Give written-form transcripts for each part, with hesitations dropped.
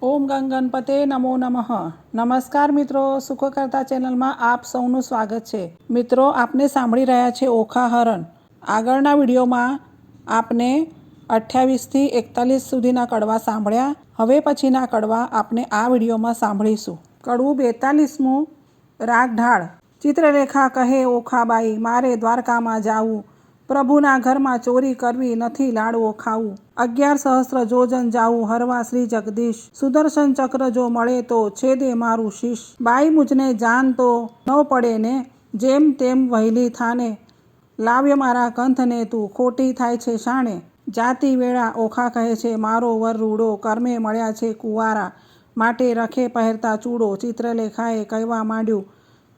ઓમ ગંગનપતે નમો નમઃ. નમસ્કાર મિત્રો, સુખકર્તા ચેનલમાં આપ સૌનું સ્વાગત છે. મિત્રો, આપને સાંભળી રહ્યા છે ઓખા હરણ. આગળના વિડીયોમાં આપને 28થી 41 સુધીના કડવા સાંભળ્યા. હવે પછીના કડવા આપને આ વિડીયોમાં સાંભળીશું. કડવું 42મું, રાગ ઢાળ. ચિત્રલેખા કહે, ઓખાબાઈ મારે દ્વારકામાં જાવું, પ્રભુના ઘરમાં ચોરી કરવી, નથી લાડવો ખાવું. 11 સહસ્ત્ર જોજન જાવું હરવા શ્રી જગદીશ, સુદર્શન ચક્ર જો મળે તો છેદે મારું શીશ. બાઈ મુજને જાન તો ન પડે ને, જેમ તેમ વહેલી થાને, લાવ્ય મારા કંથને તું, ખોટી થાય છે શાણે. જાતિ વેળા ઓખા કહે છે, મારો વર રૂડો, કર્મે મળ્યા છે કુંવારા, માટે રખે પહેરતા ચૂડો. ચિત્રલેખાએ કહેવા માંડ્યું,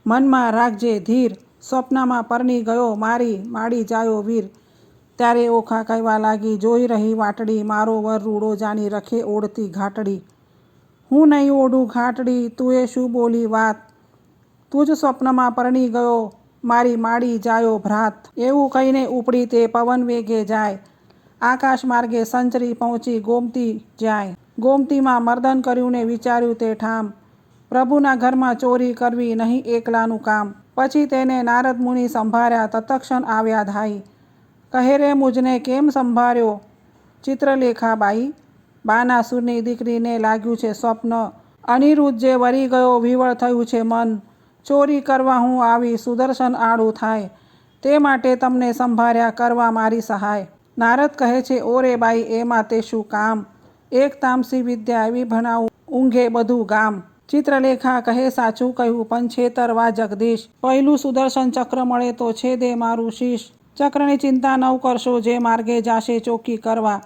મનમાં રાખજે ધીર, સ્વપ્નમાં પરણી ગયો મારી માડી જાયો વીર. ત્યારે ઓખા કહેવા લાગી, જોઈ રહી વાટડી, મારો વર રૂડો જાની રખે ઓળતી ઘાટડી. હું નહીં ઓઢું ઘાટડી, તુંએ શું બોલી વાત, તું જ સ્વપ્નમાં પરણી ગયો મારી માડી જાયો ભ્રાત. એવું કહીને ઉપડી તે પવન વેગે જાય, આકાશ માર્ગે સંચરી પહોંચી ગોમતી જાય. ગોમતીમાં મર્દન કર્યું ને વિચાર્યું તે ઠામ, પ્રભુના ઘરમાં ચોરી કરવી નહીં એકલાનું કામ. પછી તેને નારદ મુનિ સંભાળ્યા, તત્ક્ષણ આવ્યા ધાઈ. કહે રે મુજને કેમ સંભાળ્યો ચિત્રલેખાબાઈ, બાનાસુરની દીકરીને લાગ્યું છે સ્વપ્ન, અનિરુદ્ધ જે વરી ગયો વિવળ થયું છે મન. ચોરી કરવા હું આવી સુદર્શન આડું થાય, તે માટે તમને સંભાળ્યા કરવા મારી સહાય. નારદ કહે છે, ઓરે બાઈ એમાં તે શું કામ, એક તામસી વિદ્યા એવી ભણાવું ઊંઘે બધું ગામ. ચિત્રલેખા કહે, સાચું કહ્યું પણ છેતરવા જગદીશ, પહેલું સુદર્શન ચક્ર મળે તો છેદે મારું શીશ. ચક્રની ચિંતા ન કરશો, જે માર્ગે જાશે ચોકી કરવા,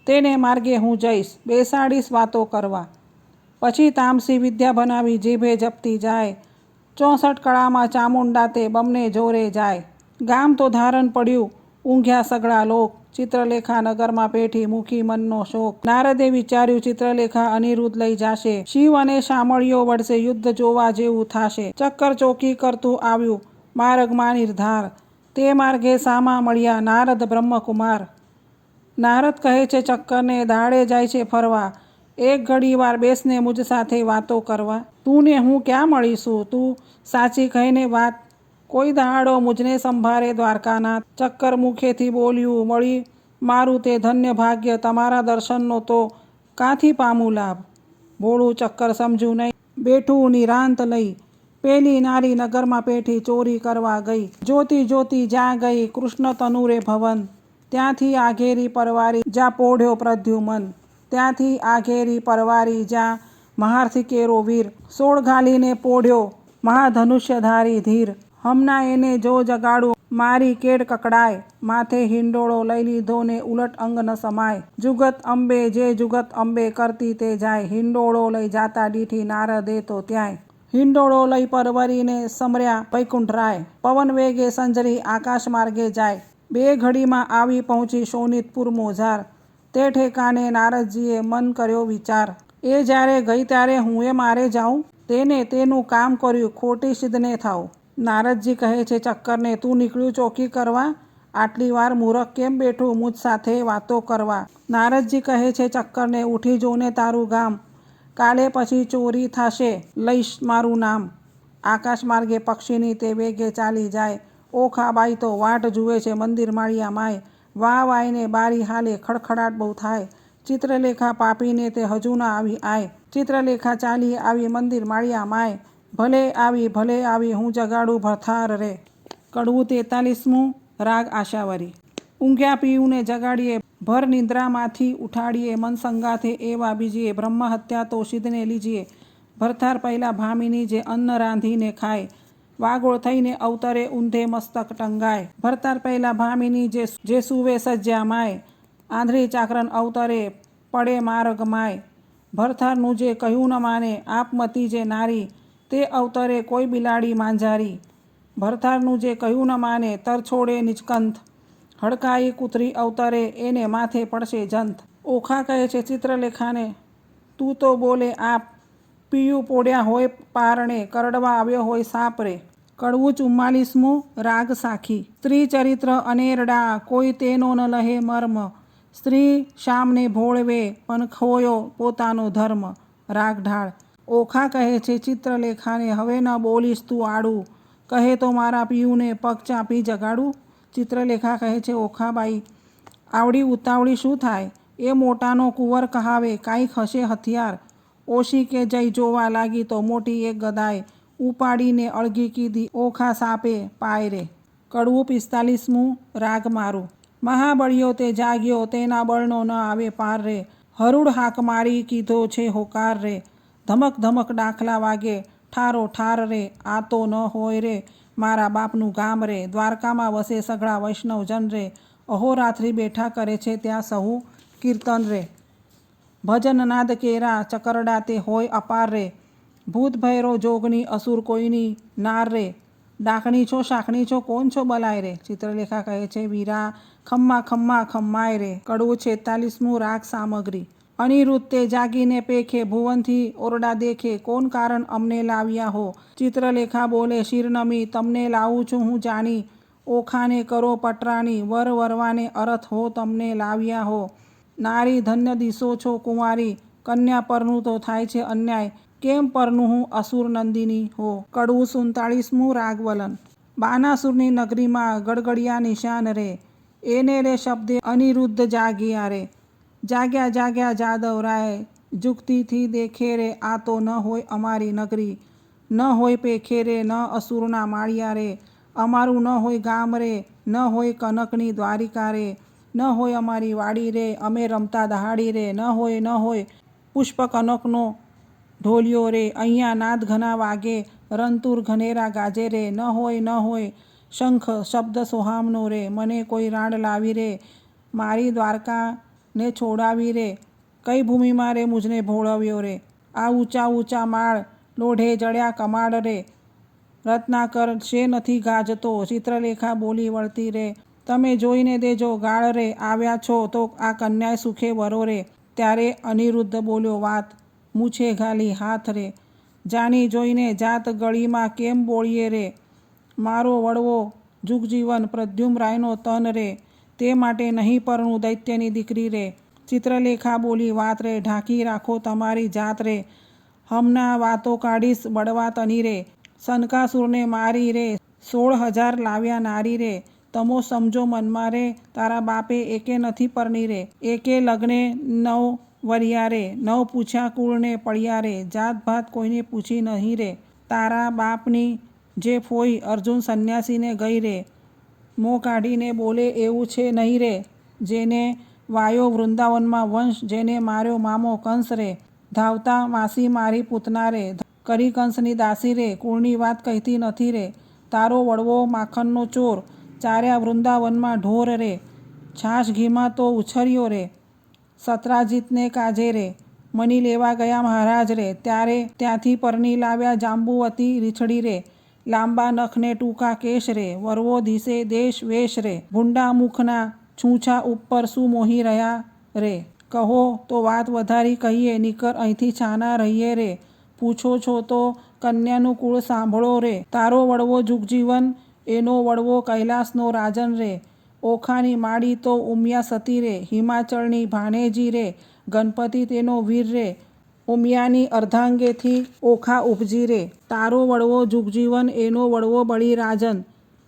તેને માર્ગે હું જઈશ, બેસાડીશ વાતો કરવા. પછી તામસી વિદ્યા ભણાવી જીભે જપતી જાય, 64 કળામાં ચામુંડા તે બમને જોરે જાય. ગામ તો ધારણ પડ્યું, ઊંઘ્યા સગળા લોક, ચિત્રલેખા નગરમાં પેઠી મૂકી મનનો શોક. નારદે વિચાર્યું, ચિત્રલેખા અનિરુદ્ધ લઈ જાશે, શિવ અને શામળીઓ વળશે, યુદ્ધ જોવા જેવું થાશે. ચક્કર ચોકી કરતું આવ્યું માર્ગમાં નિર્ધાર, તે માર્ગે સામા મળ્યા નારદ બ્રહ્મકુમાર. નારદ કહે છે, ચક્કરને દાડે જાય છે ફરવા, એક ઘડી વાર બેસને મુજ સાથે વાતો કરવા. તું ને હું ક્યાં મળીશું, તું સાચી કહીને વાત, કોઈ દહાડો મુજને સંભાળે દ્વારકાનાથ. ચક્કર મુખેથી બોલ્યું, મળી મારું તે ધન્ય ભાગ્ય, તમારા દર્શનનો તો કાંથી પામું લાભ. ભોળું ચક્કર સમજ્યું નહીં, બેઠું નિરાંત લઈ, પેલી નારી નગરમાં પેઠી ચોરી કરવા ગઈ. જોતી જોતી જ્યાં ગઈ કૃષ્ણ તનુરે ભવન, ત્યાંથી આઘેરી પરવારી જ્યાં પોઢ્યો પ્રદ્યુમન. ત્યાંથી આઘેરી પરવારી જ્યાં મહારથી કેરો વીર, 16 ઘાલીને પોઢ્યો મહાધનુષ્યધારી ધીર. હમણાં એને જો જગાડું મારી કેડ કકડાય, માથે હિંડોળો લઈ લીધો ને ઉલટ અંગ ન સમાય. જુગત અંબે જે જુગત અંબે કરતી તે જાય, હિંડોળો લઈ જાતા દીઠી નારદે તો ત્યાંય. હિંડોળો લઈ પરવરીને સમર્યા વૈકુંઠરાય, પવન વેગે સંજરી આકાશ માર્ગે જાય. 2 ઘડીમાં આવી પહોંચી શોનિતપુર મોજાર, તે ઠેકાને નારદજીએ મન કર્યો વિચાર. એ જ્યારે ગઈ ત્યારે હું એ મારે જાઉં, તેને તેનું કામ કર્યું ખોટી સિદ્ધને થાઉં. નારદજી કહે છે ચક્કરને, તું નીકળ્યું ચોકી કરવા, આટલી વાર મૂરખ કેમ બેઠું મુજ સાથે વાતો કરવા. નારદજી કહે છે ચક્કરને, ઉઠી જોને તારું ગામ, કાલે પછી ચોરી થાશે લઈશ મારું નામ. આકાશ માર્ગે પક્ષીની તે વેગે ચાલી જાય, ઓખાબાઈ તો વાટ જુએ છે મંદિર માળિયા માય. વાહ વાયને બારી હાલે ખડખડાટ બહુ થાય, ચિત્રલેખા પાપીને તે હજુ ના આવી આય. ચિત્રલેખા ચાલી આવી મંદિર માળિયા માય, ભલે આવી હું જગાડું ભરથાર રે. કડવું 43મું, રાગ આશાવરી. ઊંઘ્યા પીયુંને જગાડીએ, ભર નિંદ્રામાંથી ઉઠાડીએ, મન સંગાથે એવા બીજીએ, બ્રહ્મ હત્યા તો સિદ્ધને લીજીએ. ભરથાર પહેલા ભામિની જે અન્ન રાંધીને ખાય, વાગોળ થઈને અવતરે ઊંધે મસ્તક ટંગાય. ભરથાર પહેલા ભામિની જે સુવે સજ્જા માય, આંધળી ચાકરન અવતરે પડે માર્ગ માય. ભરથારનું જે કહ્યું ન માને આપમતી જે નારી, તે અવતરે કોઈ બિલાડી માંજારી. ભરથારનું જે કહ્યું ન માને તર છોડે નિષ્કંથ, હડકાઈ કૂતરી અવતરે એને માથે પડશે જંત. ઓખા કહે છે ચિત્રલેખાને, તું તો બોલે આપ, પીયું પોડ્યા હોય પારણે, કરડવા આવ્યો હોય સાપ રે. કડવું 44મું, રાગ સાખી. સ્ત્રી ચરિત્ર અનેરડા, કોઈ તેનો ન લહે મર્મ, સ્ત્રી શામને ભોળવે પણ ખોયો પોતાનો ધર્મ. રાગ ઢાળ. ઓખા કહે છે ચિત્રલેખાને, હવે ન બોલીશ તું આડું, કહે તો મારા પિયુને પગ ચાંપી જગાડું. ચિત્રલેખા કહે છે ઓખાબાઈ, આવડી ઉતાવળી શું થાય? એ મોટાનો કુંવર કહાવે, કાંઈક હશે હથિયાર. ઓશી કે જઈ જોવા લાગી તો મોટી એક ગદાય ઉપાડીને અળગી કીધી, ઓખા સાપે પાય રે. કડવું 45મું રાગ મારું. મહાબળિયો તે જાગ્યો, તેના બળનો ન આવે પાર રે, હરુડ હાક મારી કીધો છે હોકાર રે. ધમક ધમક ડાખલા વાગે, ઠારો ઠાર રે, આ તો ન હોય રે મારા બાપનું ગામ રે. દ્વારકામાં વસે સઘળા વૈષ્ણવજન રે, અહોરાત્રિ બેઠા કરે છે ત્યાં સહુ કીર્તન રે. ભજનનાદ કેરા ચકરડા તે હોય અપાર રે, ભૂત ભૈરો જોગની અસુર કોઈની નાર રે. ડાકણી છો શાકણી છો કોણ છો બલાય રે. ચિત્રલેખા કહે છે વીરા, ખમ્મા ખમ્મા ખમ્માય રે. કડવું 46મું રાગ સામગ્રી. અનિરુદ્ધ તે જાગીને પેખે, ભુવનથી ઓરડા દેખે, કોણ કારણ અમને લાવ્યા હો. ચિત્રલેખા બોલે શિર નમી, તમને લાવું છું હું જાણી, ઓખાને કરો પટરાની, વર વરવાને અરથ હો તમને લાવ્યા હો. નારી ધન્ય દિશો છો કુંવારી, કન્યા પરનું તો થાય છે અન્યાય, કેમ પરનું હું અસુર નંદિની હો. કડવું 47મું રાગ વલન. બાનાસુરની નગરીમાં ગડગડિયા નિશાન રે, એને રે શબ્દે અનિરુદ્ધ જાગ્યા રે. જાગ્યા જાગ્યા જાદવરાય, જુગતીથી દેખે રે, આ તો ન હોય અમારી નગરી, ન હોય પેખે રે, ન અસુરના માળિયા રે. અમારું ન હોય ગામ રે, ન હોય કનકની દ્વારિકા રે, ન હોય અમારી વાડી રે, અમે રમતા દહાડી રે, ન હોય પુષ્પ કનકનો ઢોલિયો રે. અહીંયા નાદ ઘના વાગે, રંતુર ઘનેરા ગાજે રે, ન હોય શંખ શબ્દ સોહામનો રે. મને કોઈ રાણ લાવી રે, મારી દ્વારકાને છોડાવી રે, કઈ ભૂમિમાં રે મુજને ભોળવ્યો રે. આ ઊંચા ઊંચા માળ લોઢે જડ્યા કમાડ રે, રત્નાકર શે નથી ગાજતો. ચિત્રલેખા બોલી વળતી રે, તમે જોઈને દેજો ગાળ રે, આવ્યા છો તો આ કન્યાય સુખે વરો રે. ત્યારે અનિરુદ્ધ બોલ્યો વાત મૂછે ઘાલી હાથ રે, જાણી જોઈને જાત ગળીમાં કેમ બોળીએ રે. મારો વડવો જુગજીવન પ્રદ્યુમ્નરાયનો તન રે, તે માટે નહીં પરણું દૈત્યની દીકરી રે. ચિત્રલેખા બોલી વાત રે, ઢાંકી રાખો તમારી જાત રે, હમણાં વાતો કાઢીશ બળવા તની રે. સનકાસુરને મારી રે, 16,000 લાવ્યા નારી રે, તમો સમજો મનમાં રે, તારા બાપે એકે નથી પરણી રે. એકે લગ્ને 9 વર્યા રે, 9 પૂછ્યા કુળને પડ્યા રે, જાત ભાત કોઈને પૂછી નહીં રે. તારા બાપની જે ફોઈ અર્જુન સંન્યાસીને ગઈ રે, મોં કાઢીને બોલે એવું છે નહીં રે, જેને વાયો વૃંદાવનમાં વંશ, જેને માર્યો મામો કંસ રે. ધાવતા માસી મારી પૂતના રે, કરી કંસની દાસી રે, કુળની વાત કહેતી નથી રે. તારો વડવો માખણનો ચોર, ચાર્યા વૃંદાવનમાં ઢોર રે, છાશ ઘીમાં તો ઉછર્યો રે. સત્રાજીતને કાજે રે, મની લેવા ગયા મહારાજ રે, ત્યારે ત્યાંથી પરણી લાવ્યા જાંબુવતી રીછડી રે. લાંબા નખને ટૂંકા કેશ રે, વરવો દિશે દેશ વેશ રે, ભૂંડા મુખના છૂછા ઉપર શું મોહી રહ્યા રે. કહો તો વાત વધારી કહીએ, નીકર અહીંથી છાના રહીએ રે. પૂછો છો તો કન્યાનું કુળ સાંભળો રે. તારો વડવો જુગજીવન, એનો વડવો કૈલાસનો રાજન રે. ઓખાની માડી તો ઉમિયા સતી રે, હિમાચળની ભાણેજી રે, ગણપતિ તેનો વીર રે. ઉમિયાની અર્ધાંગેથી ઓખા ઉપજી રે. તારો વડવો જુગજીવન, એનો વડવો બળીરાજન,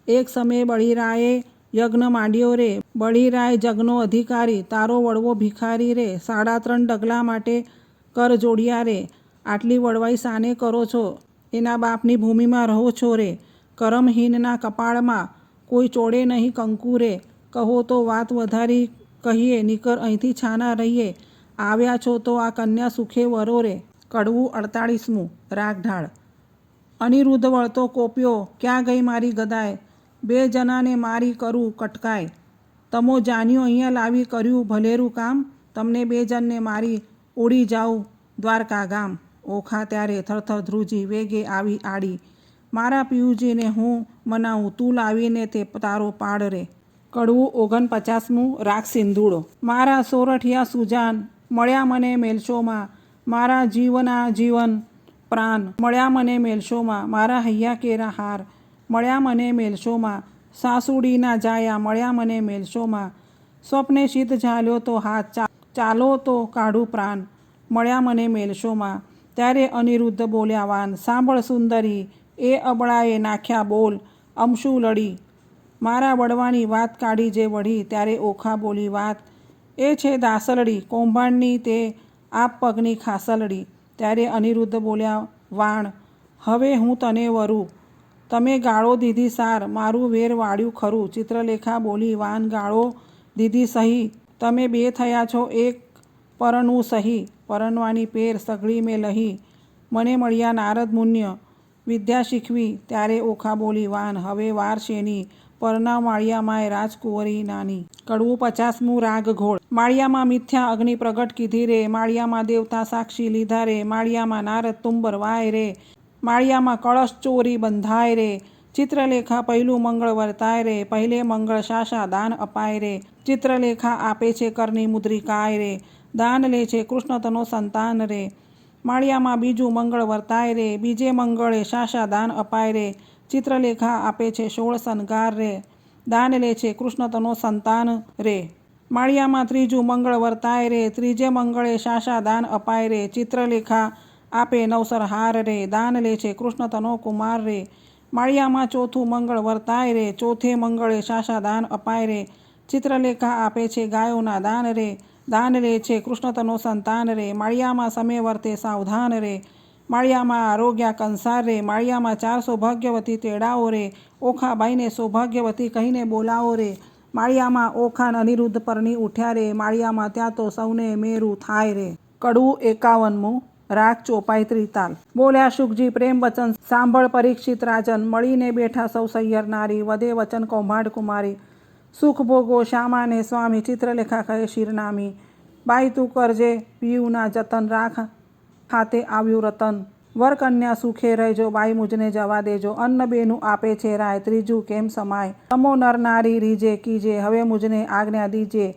એક સમયે બળીરાયે યજ્ઞ માંડ્યો રે. બળીરાય જગનો અધિકારી, તારો વડવો ભિખારી રે. 3.5 ડગલા માટે કર જોડ્યા રે. આટલી વડવાઈ સાને કરો છો? એના બાપની ભૂમિમાં રહો છો રે. કરમહીનના કપાળમાં કોઈ ચોડે નહીં કંકુ રે. કહો તો વાત વધારી કહીએ, નીકર અહીંથી છાના રહીએ. આવ્યા છો તો આ કન્યા સુખે વરો રે. કડવું 48મું રાગ ઢાળ. અનિરુદ્ધ વળતો કોપ્યો, ક્યાં ગઈ મારી ગદાય, 2 જણાને મારી કરું કટકાય. તમો જાન્યું અહીંયા લાવી કર્યું ભલેરું કામ, તમને 2 જણને મારી ઉડી જાઉં દ્વારકા ગામ. ઓખા ત્યારે થરથર ધ્રુજી વેગે આવી આડી, મારા પિયુજીને હું મનાવું, તું લાવીને તે તારો પાડ રે. કડવું 49મું રાગ સિંધુડો. મારા સોરઠિયા સુજાન, મળ્યા મને મેલશોમાં, મારા જીવના જીવન પ્રાણ, મળ્યા મને મેલશોમાં. મારા હૈયા કેરા હાર, મળ્યા મને મેલશોમાં. સાસુડીના જાયા, મળ્યા મને મેલશોમાં. સ્વપ્ને શીત ઝાલ્યો તો હાથ, ચાલો તો કાઢું પ્રાણ, મળ્યા મને મેલશોમાં. ત્યારે અનિરુદ્ધ બોલ્યા વાન, સાંભળ સુંદરી, એ અબળાએ નાખ્યા બોલ, અમશું લડી, મારા બળવાની વાત કાઢી જે વળી. ત્યારે ઓખા બોલી, વાત એ છે દાસલડી, કૌભાંડની તે આપ પગની ખાસલડી. ત્યારે અનિરુદ્ધ બોલ્યા વાણ, હવે હું તને વરું, તમે ગાળો દીધી સાર, મારું વેર વાળ્યું ખરું. ચિત્રલેખા બોલી, વાન ગાળો દીધી સહી, તમે બે થયા છો એક પરણવું સહી, પરણવાની પેર સઘળી મેં લહી, મને મળ્યા નારદ મુન્ય વિદ્યા શીખવી. ત્યારે ઓખા બોલી, વાન હવે વાર શેની, પરનાવ માળિયામાંય રાજકુંવરી નાની. કડવું 50મું રાગ ઘોળ. માળિયામાં મિથ્યા અગ્નિ પ્રગટ કીધી રે, માળિયામાં દેવતા સાક્ષી લીધા રે, માળિયામાં નારદ તુંબર વાય રે, માળિયામાં કળશ ચોરી બંધાય રે. ચિત્રલેખા પહેલું મંગળ વર્તાય રે, પહેલે મંગળ શાસા દાન અપાય રે. ચિત્રલેખા આપે છે કરની મુદ્રિકાય રે, દાન લે છે કૃષ્ણ તનો સંતાન રે. માળિયામાં બીજું મંગળ વર્તાય રે, બીજે મંગળે શાસા દાન અપાય રે. ચિત્રલેખા આપે છે 16 શણગાર રે, દાન લે છે કૃષ્ણ તનો સંતાન રે. માળિયામાં ત્રીજું મંગળ વર્તાય રે, ત્રીજે મંગળે શાસા દાન અપાય રે. ચિત્રલેખા આપે 9 હાર રે, દાન લે છે કૃષ્ણ તનો કુમાર રે. માળિયામાં ચોથું મંગળ વર્તાય રે, ચોથે મંગળે શાસા દાન અપાય રે. ચિત્રલેખા આપે છે ગાયોના દાન રે, દાન લે છે કૃષ્ણ તનો સંતાન રે. માળિયામાં સમય વર્તે સાવધાન રે, માળિયામાં આરોગ્યા કંસાર રે. માળિયામાં 4 સૌભાગ્યવતી તેડાઓ રે, ઓખાબાઈને સૌભાગ્યવતી કહીને બોલાવો રે. માળિયામાં ઓખાન અનિરુદ્ધ પરણી ઉઠ્યા રે, માળિયામાં ત્યાં તો સૌને મેરું થાય રે. કડવું 51મું રાગ ચોપાઈ ત્રિતાલ. બોલ્યા શુકજી પ્રેમ વચન સાંભળ પરીક્ષિત રાજન, મળીને બેઠા સૌ સૈયર નારી, વધે વચન કૌભાંડ કુમારી, સુખ ભોગો શ્યામાને સ્વામી. ચિત્રલેખા કહે શિરનામી, બાઈ તું કરજે પિયુના જતન, રાખ ખાતે આવ્યું રતન, વર કન્યા સુખે રહેજો, બાઈ મુજને જવા દેજો, અન્ન બેનું આપે છે રાય, ત્રીજું કેમ સમાય, તમો નર નારી રીજે કીજે, હવે મુજને આજ્ઞા દીજે.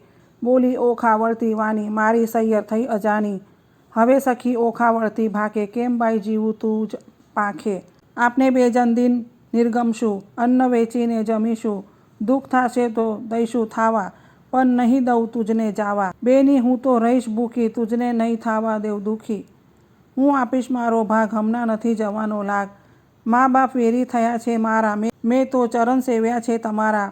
બોલી ઓખા વળતી વાની, મારી સૈયર થઈ અજાની, હવે સખી ઓખા વળતી ભાકે, કેમ બાઈ જીવું તું જ પાંખે. આપને બે જન દિન નિર્ગમશું, અન્ન વેચીને જમીશું, દુઃખ થશે તો દઈશું થાવા, પણ નહીં દઉં તુજને જાવા. બેની હું તો રહીશ ભૂખી, તુજને નહીં થાવા દેવ દુઃખી. હું આપીશ મારો ભાગ, હમણાં નથી જવાનો લાગ, મા બાપ વેરી થયા છે મારા, મેં તો ચરણ સેવ્યા છે તમારા,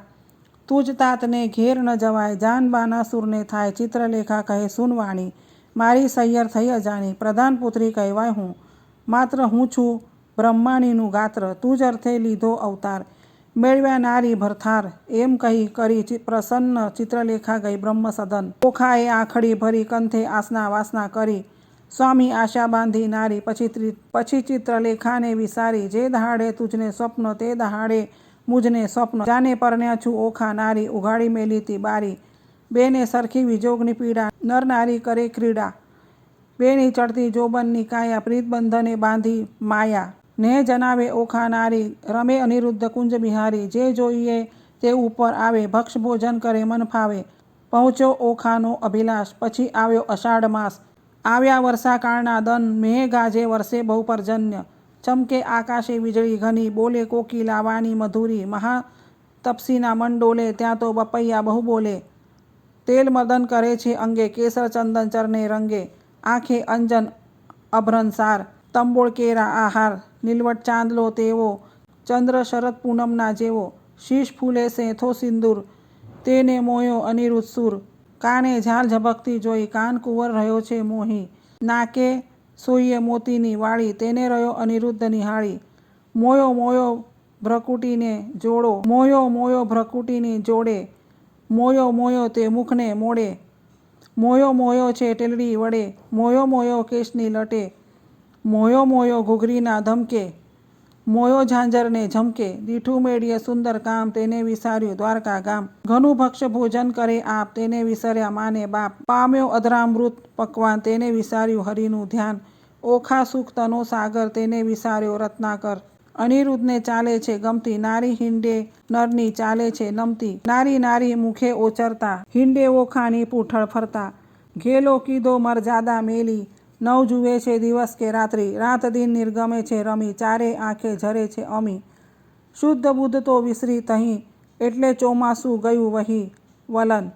તુજ તાતને ઘેર ન જવાય, જાન બાનાસુરને થાય. ચિત્રલેખા કહે સુનવાણી, મારી સૈયર થઈ અજાણી, પ્રધાન પુત્રી કહેવાય હું, માત્ર હું છું બ્રહ્માણીનું ગાત્ર, તું જ અર્થે લીધો અવતાર, મેળવ્યા નારી ભરથાર. એમ કહી કરી પ્રસન્ન ચિત્રલેખા ગઈ બ્રહ્મ સદન, ઓખાએ આખડી ભરી, કંથે આસના વાસના કરી, સ્વામી આશા બાંધી નારી. પછી ચિત્રલેખાને વિસારી, જે દહાડે તુજને સ્વપ્ન, તે દહાડે મુજને સ્વપ્ન, જાને પરણ્યા છું ઓખા નારી, ઉઘાડી મેલીતી બારી. બેને સરખી વિજોગની પીડા, નર નારી કરે ક્રીડા, બેની ચડતી જોબનની કાયા, પ્રીત બંધને બાંધી માયા. ને જનાવે ઓખા નારી, રમે અનિરુદ્ધ કુંજ બિહારી, જે જોઈએ તે ઉપર આવે, ભક્ષ ભોજન કરે મન ફાવે. પહોંચ્યો ઓખાનો અભિલાષ, પછી આવ્યો અષાઢ માસ, આવ્યા વર્ષાકાળના દન, મેઘ ગાજે વર્ષે બહુ પર્જન્ય, ચમકે આકાશે વીજળી ઘની, બોલે કોકિલા વાની મધુરી, મહા તપસીના મન ડોલે, ત્યાં તો બપૈયા બહુ બોલે. તેલ મદન કરે છે અંગે, કેસર ચંદન ચરને રંગે, આંખે અંજન અભ્રંસાર, તંબોળ કેરા આહાર, નીલવટ ચાંદલો તેવો, ચંદ્ર શરદ પૂનમના જેવો, શીશ ફૂલે સેંથો સિંદૂર, તેને મોયો અનિરુદ્ધ સુર. કાને ઝાલ ઝબકતી જોઈ, કાન કુંવર રહ્યો છે મોહી, નાકે સોઈએ મોતીની વાળી, તેને રહ્યો અનિરુદ્ધ નિહાળી. મોયો મોયો ભ્રકુટીને જોડો, મોયો મોયો ભ્રકુટીની જોડે, મોયો મોયો તે મુખને મોડે, મોયો મોયો છે ટેલડી વડે, મોયો મોયો કેશની લટે, મોયો મોયો ઘૂઘરીના ધમકે, મોયો ઝાંઝરને ઝમકે. દીઠું મેળીએ સુંદર કામ, તેને વિસાર્યું દ્વારકા ગામ, ઘણું ભક્ષ ભોજન કરે આપ, તેને વિસર્યા માને બાપ, પામ્યો અધરામૃત પકવાન, તેને વિસાર્યું હરિનું ધ્યાન. ઓખા સુખ તનો સાગર, તેને વિસાર્યો રત્નાકર. અનિરુદ્ધને ચાલે છે ગમતી, નારી હિંડે નરની ચાલે છે નમતી, નારી નારી મુખે ઓચરતા, હિંડે ઓખાની પૂંઠળ ફરતા. ઘેલો કીધો મરજાદા મેલી, નવ જુએ છે દિવસ કે રાત્રિ, રાત દિન નિર્ગમે છે રમી, ચારે આંખે ઝરે છે અમી. શુદ્ધ બુદ્ધ તો વિસરી તહીં, એટલે ચોમાસું ગયું વહી વલન,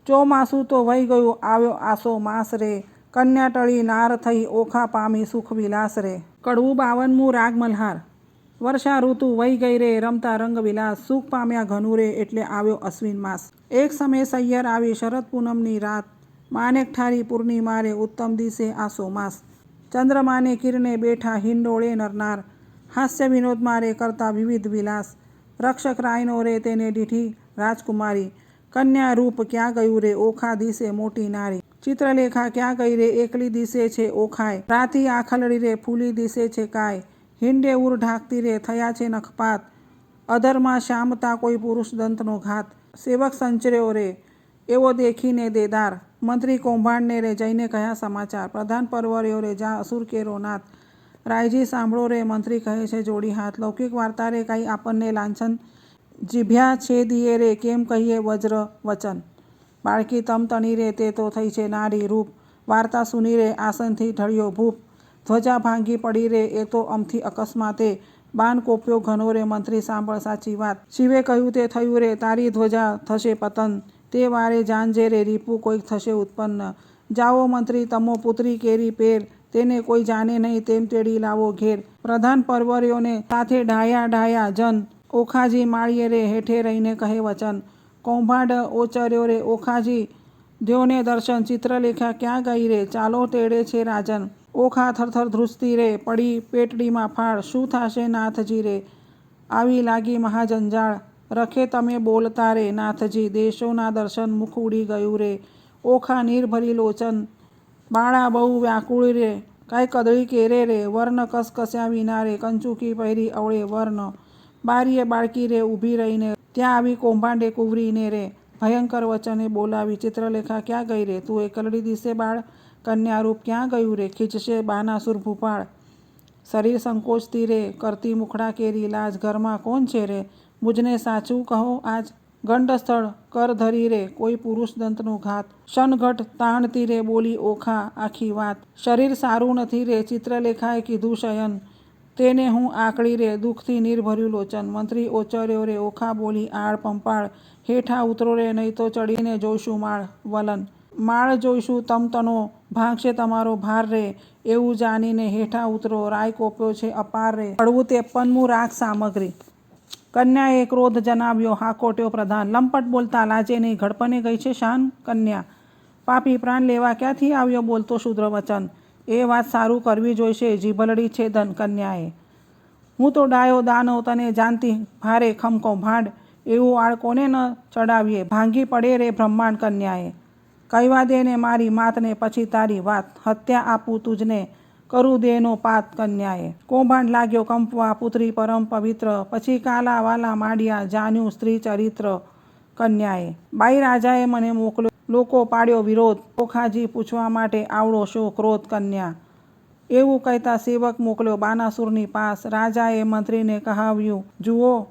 ચોમાસું તો વહી ગયું આવ્યો આસો માસ રે, કન્યા ટળી નાર થઈ ઓખા પામી સુખ વિલાસ રે. કડવું 52મું રાગ મલ્હાર. વર્ષા ઋતુ વહી ગઈ રે રમતા રંગ વિલાસ, સુખ પામ્યા ઘનું રે એટલે આવ્યો અશ્વિન માસ. એક સમય સૈયર આવી શરદ પૂનમની રાત, માનેક ઠારી પૂર્ણિમા રે ઉત્તમ દિશે આસો માસ. ચંદ્રમાને કિરણે બેઠા હિંડોળે નરનાર, હાસ્ય વિનોદ મારે કરતા વિવિધ વિલાસ. રક્ષક રાયનો રે તેને દીઠી રાજકુમારી, કન્યા રૂપ ક્યાં ગયું રે ઓખા દિશે મોટી નારી. ચિત્રલેખા ક્યાં ગઈ રે એકલી દિશે છે ઓખાય, રાતી આખલડી રે ફૂલી દિશે છે કાય. હિંડે ઉર ઢાકતી રે થયા છે નખપાત, અધરમાં શામતા કોઈ પુરુષ દંતનો ઘાત. સેવક સંચર્યો રે એવો દેખીને દેદાર, મંત્રી કૌભાંડને રે જઈને કહ્યા સમાચાર. પ્રધાન પરવર્યો રે જા અસુર કેરો નાથ, રાયજી સાંભળો રે મંત્રી કહે છે જોડી હાથ. લૌકિક વાર્તા રે કાંઈ આપણને લાંછન, જીભ્યા છેદીએ રે કેમ કહીએ વજ્ર વચન. બાળકી તમતણી રે તે તો થઈ છે નારી રૂપ, વાર્તા સુની રે આસનથી ઢળ્યો ભૂપ. ધ્વજા ભાંગી પડી રે એ તો અમથી અકસ્માતે, બાન કોપ્યો ઘનો રે મંત્રી સાંભળ સાચી વાત. શિવે કહ્યું તે થયું રે તારી ધ્વજા થશે પતન, તે વારે જાણજે રે રીપુ કોઈક થશે ઉત્પન્ન. જાઓ મંત્રી તમો પુત્રી કેરી પેર, તેને કોઈ જાણે નહીં તેમ તેડી લાવો ઘેર. પ્રધાન પરવર્યોને સાથે ડાયા જન, ઓખાજી માળીએ રે હેઠે રહીને કહે વચન. કૌભાંડ ઓચર્યો રે ઓખાજી દ્યોને દર્શન, ચિત્રલેખા ક્યાં ગઈ રે ચાલો તેડે છે રાજન. ઓખા થરથર ધ્રુજતી રે પડી પેટડીમાં ફાળ, શું થાશે નાથજી રે આવી લાગી મહાજંજાળ. રખે તમે બોલતા રે નાથજી, દેશોના દર્શન મુખ ઉડી ગયું રે. ઓખા નીરભરી લોચન બાળા બહુ વ્યાકુળ રે, કાંઈ કદળી કેરે રે વર્ણ કસકસ્યા વિના રે, કંચુકી પહેરી અવળે વર્ણ. બારીએ બાળકી રે ઊભી રહીને ત્યાં આવી કૌભાંડે કુંવરીને રે, ભયંકર વચને બોલાવી. ચિત્રલેખા ક્યાં ગઈ રે તું એકલડી દિશે બાળ, કન્યા રૂપ ક્યાં ગયું રે ખીચશે બાનાસુર ભૂપાળ. શરીર સંકોચતી રે કરતી મુખડા કેરી લાજ, ઘરમાં કોણ છે રે મુજને સાચું કહો આજ. ગંડ સ્થળ કર ધરી રે કોઈ પુરુષ દંતનો ઘાત, શનઘટ તાણતી રે બોલી ઓખા આખી વાત. શરીર સારું નથી રે ચિત્રલેખાએ કીધું શયન, તેને હું આકળી રે દુઃખથી નિર્ભર્યું લોચન. મંત્રી ઓચર્યો રે ઓખા બોલી આળ પંપાળ, હેઠા ઉતરો રે નહીં તો ચડીને જોઈશું માળ. વલન માળ જોઈશું તમતણો ભાંગશે તમારો ભાર રે, એવું જાણીને હેઠા ઉતરો રાય કોપ્યો છે અપાર રે. કડવું 53મું રાગ સામગ્રી. કન્યાએ ક્રોધ જણાવ્યો હાકોટ્યો પ્રધાન, લંપટ બોલતા લાજે નહીં ઘડપને ગઈ છે શાન. કન્યા પાપી પ્રાણ લેવા ક્યાંથી આવ્યો બોલતો શુદ્ર વચન, એ વાત સારું કરવી જોઈશે જીભલડી છે ધન. કન્યાએ હું તો ડાયો દાનવ તને જાણતી ભારે ખમ કૌભાંડ, એવું આળ કોને ન ચડાવીએ ભાંગી પડે રે બ્રહ્માંડ. કન્યાએ કહેવા દે ને મારી માતને પછી તારી વાત, હત્યા આપું તુજને કરું દેનો પાત. કન્યાએ કૌભાંડ લાગ્યો કંપવા પુત્રી પરમ પવિત્ર, પછી કાલા વાલા માંડ્યા જાણ્યું સ્ત્રી ચરિત્ર. કન્યાએ બાઈ રાજાએ મને મોકલ્યો લોકો પાડ્યો વિરોધ, ઓખાજી પૂછવા માટે આવડો શો ક્રોધ. કન્યા એવું કહેતા સેવક મોકલ્યો બાનાસુરની પાસ, રાજાએ મંત્રીને કહાવ્યું જુઓ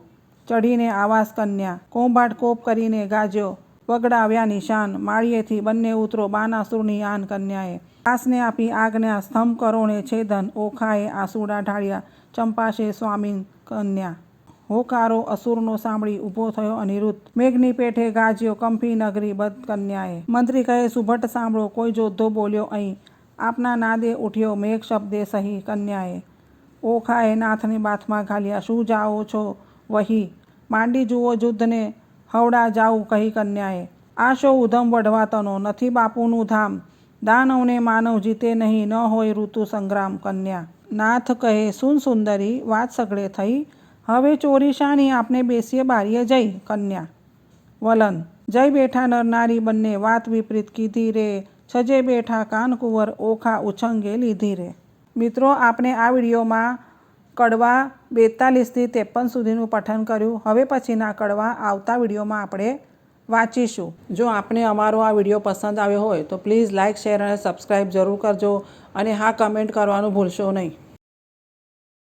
ચઢીને આવાસ. કન્યા કૌભાંડ કોપ કરીને ગાજ્યો વગડાવ્યા નિશાન, માળીએથી બંને ઉતરો બાનાસુરની આન. કન્યાએ દાસને આપી આજ્ઞા સ્તંભ કરો ને છેદન, ઓખાએ આસુડા ઢાળ્યા ચંપાશે સ્વામીન. કન્યા હોકારો અસુરનો સાંભળી ઊભો થયો અનિરુદ્ધ, મેઘની પેઠે ગાજ્યો કંપી નગરી બધ. કન્યાએ મંત્રી કહે સુભટ સાંભળો કોઈ જોધો બોલ્યો અહીં, આપના નાદે ઉઠ્યો મેઘ શબ્દે સહી. કન્યાએ ઓખાએ નાથને બાથમાં ઘાલ્યા, શું જાઓ છો વહી માંડી જુઓ યુદ્ધને હવડા જાઉં કહી. કન્યાએ આશો ઉધમ વઢવાતનો નથી બાપુનું ધામ, દાનવને માનવ જીતે નહીં ન હોય ઋતુ સંગ્રામ. કન્યા નાથ કહે સુન સુંદરી વાત સગળે થઈ, હવે ચોરી શાની આપને બેસીએ બારીએ જઈ. કન્યા વલન જઈ બેઠા નર નારી બંને વાત વિપરીત કીધી રે, છજે બેઠા કાનકુંવર ઓખા ઉછંગે લીધી રે. મિત્રો આપણે આ વિડીયોમાં કડવા 42થી 53 સુધીનું પઠન કર્યું. હવે પછીના કડવા આવતા વિડીયોમાં આપણે વાંચીશું. જો આપને અમારો આ વિડીયો પસંદ આવ્યો હોય તો પ્લીઝ લાઇક શેર અને સબસ્ક્રાઈબ જરૂર કરજો, અને હા કમેન્ટ કરવાનું ભૂલશો નહીં.